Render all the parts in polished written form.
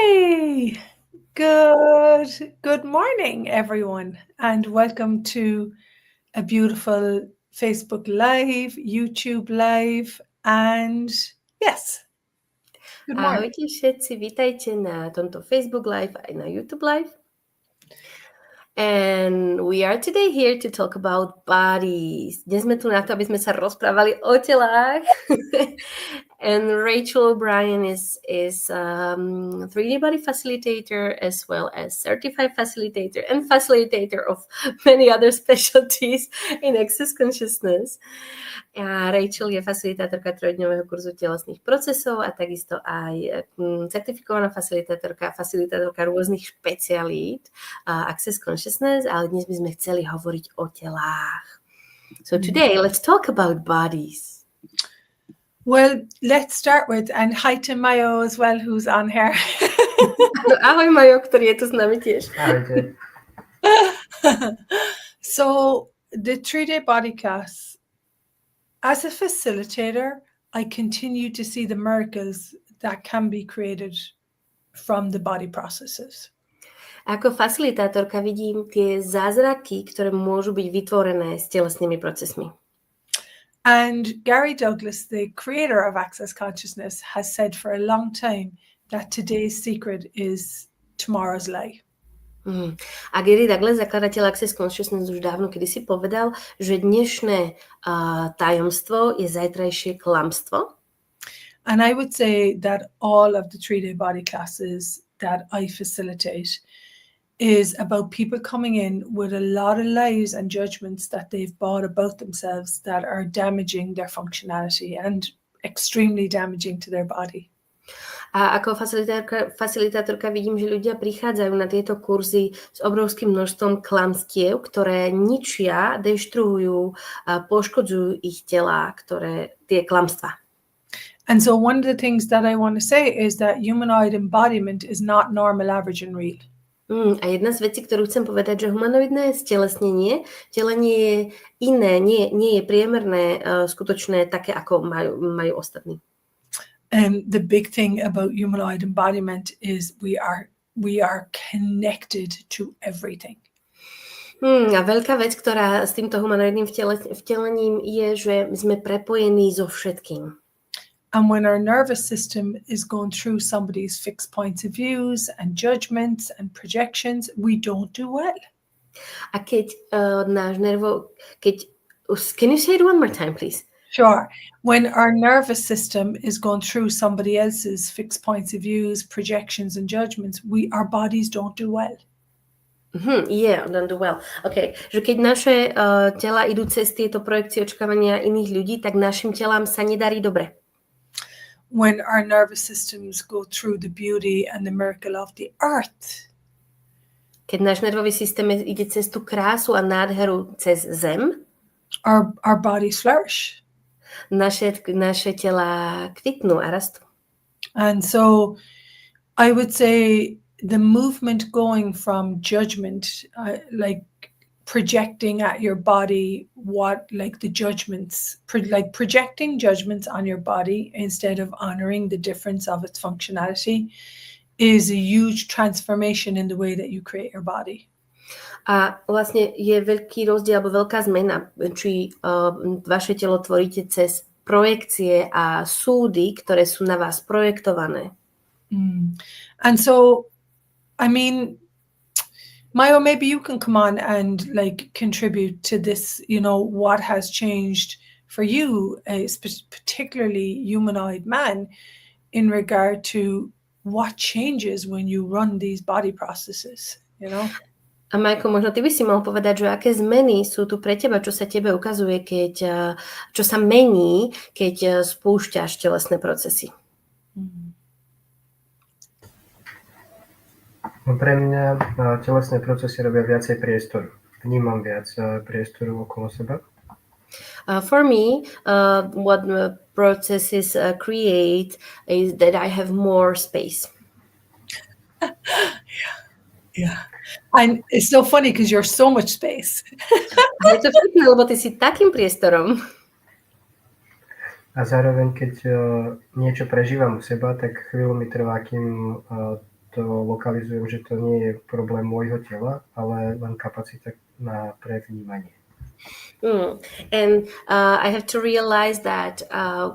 Yay! Good morning, everyone, and welcome to a beautiful Facebook Live, YouTube Live, and yes, good morning. Ahojte všetci, vítajte na tomto Facebook Live aj na YouTube Live. And we are today here to talk about bodies. Dnes sme tu na to, aby sme sa rozprávali o telách. And Rachel O'Brien is 3D body facilitator as well as certified facilitator and facilitator of many other specialties in access consciousness. A Rachel je facilitátorka trojdňového kurzu telesných procesov a takisto aj certifikovaná facilitátorka rôznych špecialít access consciousness, ale dnes by sme chceli hovoriť o telách. So today, let's talk about bodies. Well, let's start with, and hi to Mayo as well, who's on here. Ahoj Majo, ktorý je tu s nami tiež. Ahojte. So, the 3-day body class, as a facilitator, I continue to see the miracles that can be created from the body processes. Ako facilitátorka vidím tie zázraky, ktoré môžu byť vytvorené s telesnými procesmi. And Gary Douglas, the creator of Access Consciousness, has said for a long time that today's secret is tomorrow's lie. A Gary Douglas, zakladateľ Access Consciousness, už dávno kedysi povedal, že dnešné tajomstvo je zajtrajšie klamstvo. And I would say that all of the 3-day body classes that I facilitate is about people coming in with a lot of lies and judgments that they've bought about themselves that are damaging their functionality and extremely damaging to their body. A ako facilitátorka vidím, že ľudia prichádzajú na tieto kurzy s obrovským množstvom klamstiev, ktoré ničia, deštruujú, poškodzujú ich telá, tie klamstvá. And so one of the things that I want to say is that humanoid embodiment is not normal, average and real. A jedna z vecí, ktorú chcem povedať, že humanoidné stelesnenie, telenie je iné, nie je priemerné, skutočné, také ako majú ostatní. The big thing about humanoid embodiment is we are connected to everything. A veľká vec, ktorá s týmto humanoidným vtelením je, že sme prepojení so všetkým. And when our nervous system is going through somebody's fixed points of views and judgments and projections, we don't do well. A keď can you say it one more time, please? Sure. When our nervous system is going through somebody else's fixed points of views, projections and judgments, our bodies don't do well. Don't do well. Okay. Že keď naše tela idú cez tieto projekcie očakávania iných ľudí, tak našim telám sa nedarí dobre. When our nervous systems go through the beauty and the miracle of the earth. Keď náš nervový systém ide cez tú krásu a nádheru cez zem, our bodies flourish. Naše tela kvitnú a rastú. And so I would say the movement going from judgment, like projecting at your body the judgments, projecting judgments on your body instead of honoring the difference of its functionality is a huge transformation in the way that you create your body. A vlastne je veľký rozdiel alebo veľká zmena, či vaše telo tvoríte cez projekcie a súdy, ktoré sú na vás projektované. And so, I mean, Mayo, maybe you can come on and contribute to this, what has changed for you, particularly humanoid man, in regard to what changes when you run these body processes, A Majko, možno ty by si mohol povedať, že aké zmeny sú tu pre teba, čo sa tebe ukazuje, čo sa mení, keď spúšťaš telesné procesy. No pre mňa telesné procesy robia viacej priestoru. Vnímam viac priestoru okolo seba. For me, what processes create is that I have more space. Yeah. And it's so funny because you're so much space. Je to vtipné, lebo ty si takým priestorom. A zároveň, keď niečo prežívam u seba, tak chvíľu mi trvá, kým to lokalizujem, že to nie je problém môjho tela, ale len kapacita na prevnímanie. And I have to realize that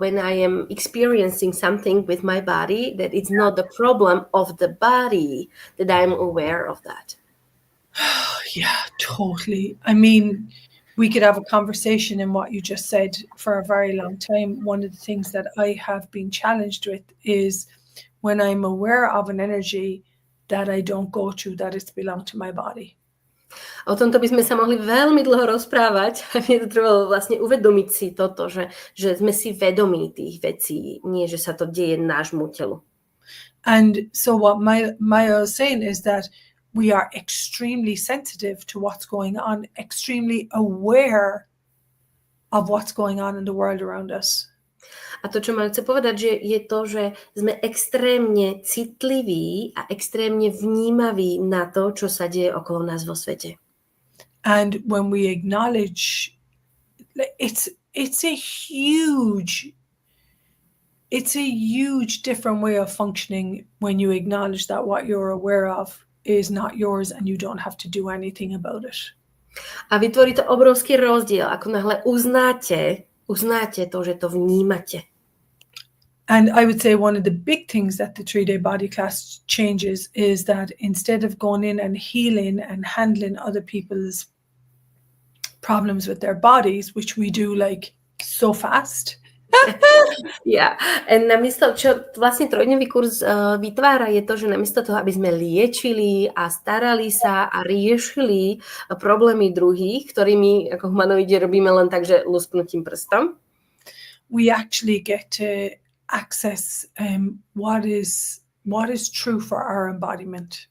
when I am experiencing something with my body, that it's not the problem of the body, that I'm aware of that. Yeah, totally. I mean, we could have a conversation in what you just said for a very long time. One of the things that I have been challenged with is when I'm aware of an energy that I don't go through, that it's belonged to my body. O tomto by sme sa mohli veľmi dlho rozprávať. A mne to trvalo vlastne uvedomiť si toto, že sme si vedomí tých vecí, nie že sa to deje nášmu telu. And so what Maya is saying is that we are extremely sensitive to what's going on, extremely aware of what's going on in the world around us. A to, čo Maja chce povedať, že je to, že sme extrémne citliví a extrémne vnímaví na to, čo sa deje okolo nás vo svete. And when we acknowledge, it's a huge different way of functioning when you acknowledge that what you're aware of is not yours and you don't have to do anything about it. A vytvorí to obrovský rozdiel, ako náhle uznáte to, že to vnímate. And I would say one of the big things that the 3-day body class changes is that instead of going in and healing and handling other people's problems with their bodies, which we do like so fast. Yeah. And namiesto, čo vlastne trojdňový kurz vytvára, je to, že namiesto toho, aby sme liečili a starali sa a riešili problémy druhých, ktorými ako humanoidi robíme len tak, že lusknutím prstom, we actually get to access what is true for our embodiment.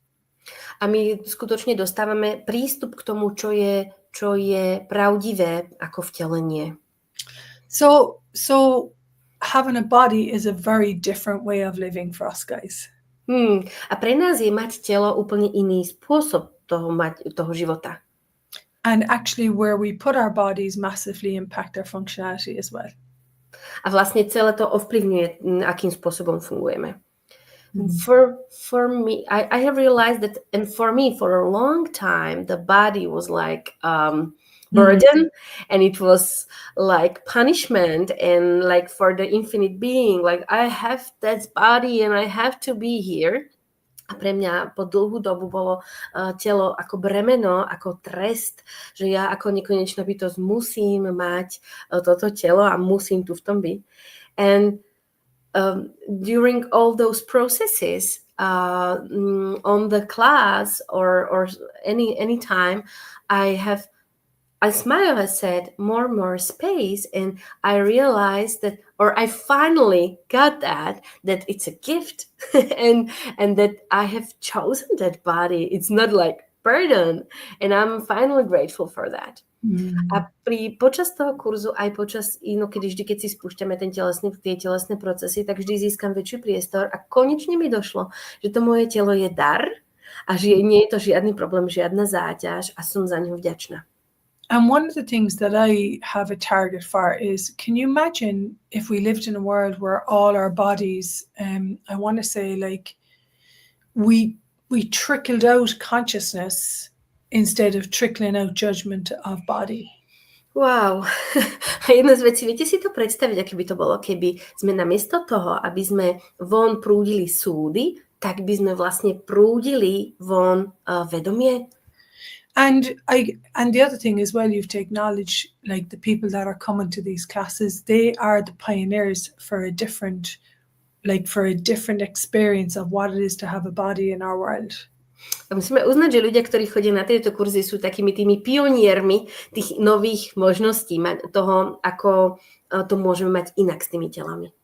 A my skutočne dostávame prístup k tomu, čo je pravdivé ako vtelenie. So having a body is a very different way of living for us guys. A pre nás je mať telo úplne iný spôsob toho života. And actually where we put our bodies massively impact our functionality as well. A vlastne celé to ovplyvňuje, akým spôsobom fungujeme. For me, I have realized that, and for me, for a long time, the body was like burden, and it was like punishment, and like for the infinite being, like I have that body and I have to be here. A pre mňa po dlhú dobu bolo telo ako bremeno, ako trest, že ja ako nekonečná bytosť musím mať toto telo a musím tu v tom byť. And during all those processes on the class or any time, as Maya has said, more space, and I realized that, or I finally got that it's a gift, and that I have chosen that body. It's not like burden, and I'm finally grateful for that. A počas toho kurzu, aj počas inokedy vždy, keď si spúšťame tie telesné procesy, tak vždy získam väčší priestor a konečne mi došlo, že to moje telo je dar a že nie je to žiadny problém, žiadna záťaž a som za ňo vďačná. And one of the things that I have a target for is, can you imagine if we lived in a world where all our bodies, I want to say like we trickled out consciousness instead of trickling out judgment of body. Wow. A jedna z vecí, viete si to predstaviť, aké by to bolo, keby sme namiesto toho, aby sme von prúdili súdy, tak by sme vlastne prúdili von vedomie. And the other thing as well, you have to acknowledge, like, the people that are coming to these classes, they are the pioneers for a different experience of what it is to have a body in our world. A musíme uznať, že ľudia, ktorí chodia na tieto kurzy, sú takými tými pioniermi tých nových možností, toho, ako to môžeme mať inak s tými telami.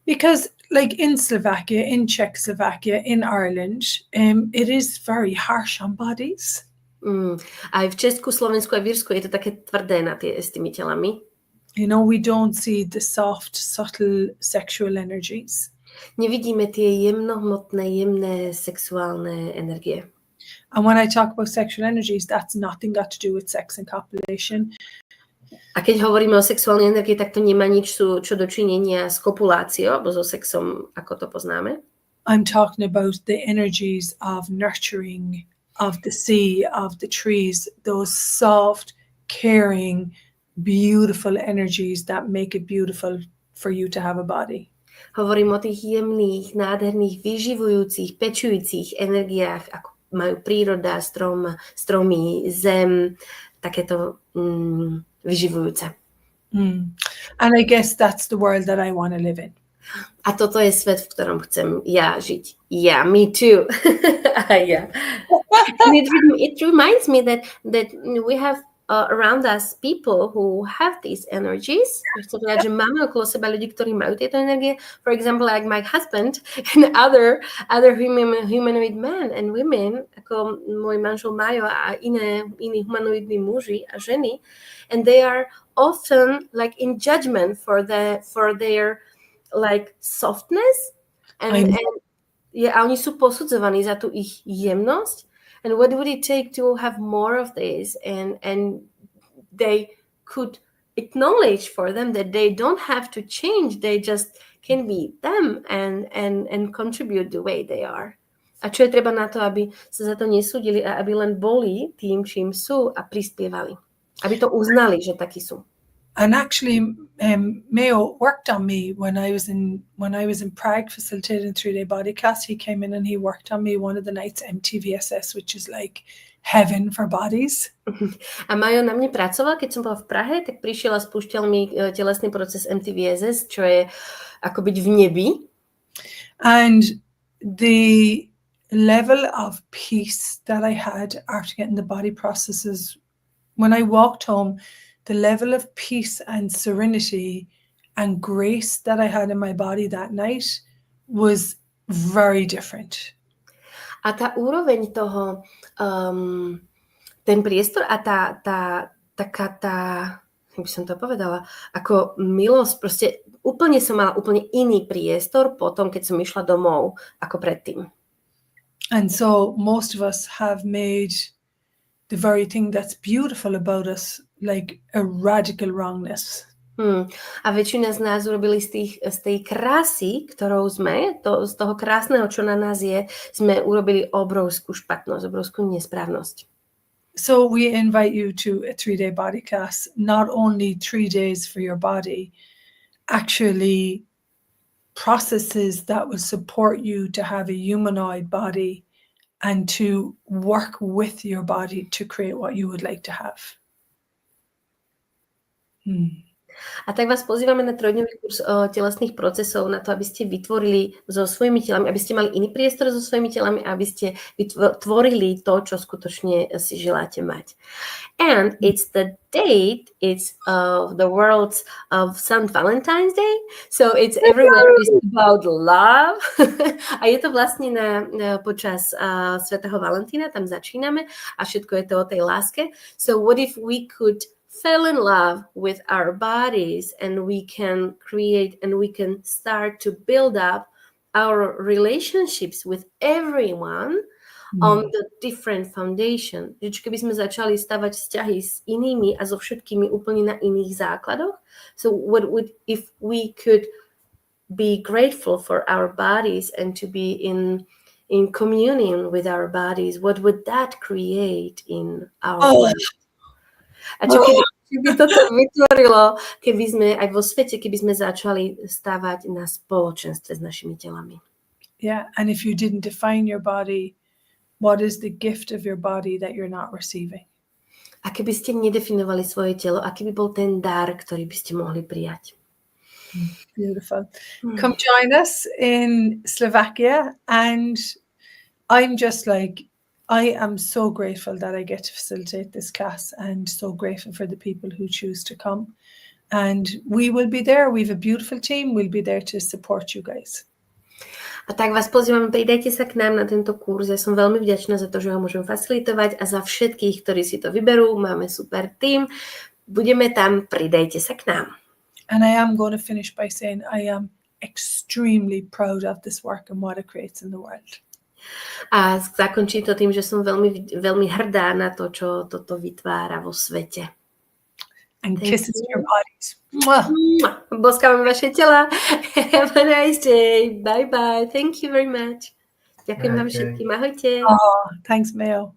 Because like in Slovakia, in Czechoslovakia, in Ireland, it is very harsh on bodies. Aj v Česku, Slovensku a v Írsku je to také tvrdé s tými telami. You know, we don't see the soft, subtle sexual energies. Nevidíme tie jemnohmotné, jemné sexuálne energie. And when I talk about sexual energies, that's nothing got to do with sex and copulation. A keď hovoríme o sexuálnej energii, tak to nemá nič čo dočinenia s kopuláciou, alebo so sexom, ako to poznáme. I'm talking about the energies of nurturing, of the sea, of the trees, those soft, caring, beautiful energies that make it beautiful for you to have a body. Hovorím o tých jemných, nádherných, vyživujúcich, pečujúcich energiách, ako majú príroda, stromy, zem, takéto vyživujúce. And I guess that's the world that I want to live in. A toto je svet, v ktorom chcem ja žiť. Yeah, me too. Yeah. And it reminds me that we have around us people who have these energies. Chcem povedať, že máme okolo seba ľudí, ktorí majú tieto energie. For example, like my husband and other humanoid men and women, ako môj manžel Majo a iní humanoidní muži a ženy. And they are often like in judgment for their like softness and oni sú posudzovaní za tú ich jemnosť. And what would it take to have more of this? And they could acknowledge for them that they don't have to change. They just can be them and contribute the way they are. A čo je treba na to, aby sa za to nesúdili a aby len boli tým, čím sú a prispievali. Aby to uznali, že takí sú. And actually, Mayo worked on me when I was in Prague facilitating 3-day body class. He came in and he worked on me one of the nights MTVSS, which is like heaven for bodies. A Majo na mne pracoval, keď som bola v Prahe, tak prišiel a spúšťal mi telesný proces MTVSS, čo je ako byť v nebi. And the level of peace that I had after getting the body processes, when I walked home, the level of peace and serenity and grace that I had in my body that night was very different. A tá úroveň toho, ten priestor a taká tá, jak by som to povedala, ako milosť, proste úplne som mala úplne iný priestor potom, keď som išla domov, ako predtým. And so most of us have made the very thing that's beautiful about us like a radical wrongness. A väčšina z nás urobili z tej krásy, ktorou sme, z toho krásneho, čo na nás je, sme urobili obrovskú špatnosť, obrovskú nesprávnosť. So we invite you to a 3-day body class, not only 3 days for your body, actually processes that will support you to have a humanoid body and to work with your body to create what you would like to have. A tak vás pozývame na 3-dňový kurz telesných procesov na to, aby ste vytvorili so svojimi telami, aby ste mali iný priestor so svojimi telami, aby ste vytvorili to, čo skutočne si želáte mať. And it's the date, it's the world's of St. Valentine's Day, so it's everywhere is about love. A je to vlastne počas svätého Valentína, tam začíname a všetko je to o tej láske. So what if we could fell in love with our bodies and we can create and we can start to build up our relationships with everyone on the different foundation. Keby sme začali stavať vzťahy s inými a so všetkými úplne na iných základoch. So what would, if we could be grateful for our bodies and to be in communion with our bodies, what would that create in our life? A čo keby toto vytvorilo, keby sme aj vo svete, keby sme začali stávať na spoločenstve s našimi telami. Yeah, and if you didn't define your body, what is the gift of your body that you're not receiving? A keby ste nedefinovali svoje telo, aký by bol ten dar, ktorý by ste mohli prijať? Beautiful. Come join us in Slovakia, and I'm just like, I am so grateful that I get to facilitate this class and so grateful for the people who choose to come. And we will be there. We have a beautiful team. We'll be there to support you guys. A tak vás pozývam, pridajte sa k nám na tento kurz. Ja som veľmi vďačná za to, že ho môžem facilitovať a za všetkých, ktorí si to vyberú. Máme super tým. Budeme tam, pridajte sa k nám. And I am going to finish by saying I am extremely proud of this work and what it creates in the world. A zakončím to tým, že som veľmi, veľmi hrdá na to, čo toto vytvára vo svete. And Thank kisses to you. your bodies. Mwah. Boskávam vaše tela. Have a nice day. Bye bye. Thank you very much. Ďakujem vám Ahojte. všetkým. Ahojte. Oh, thanks, Mayo.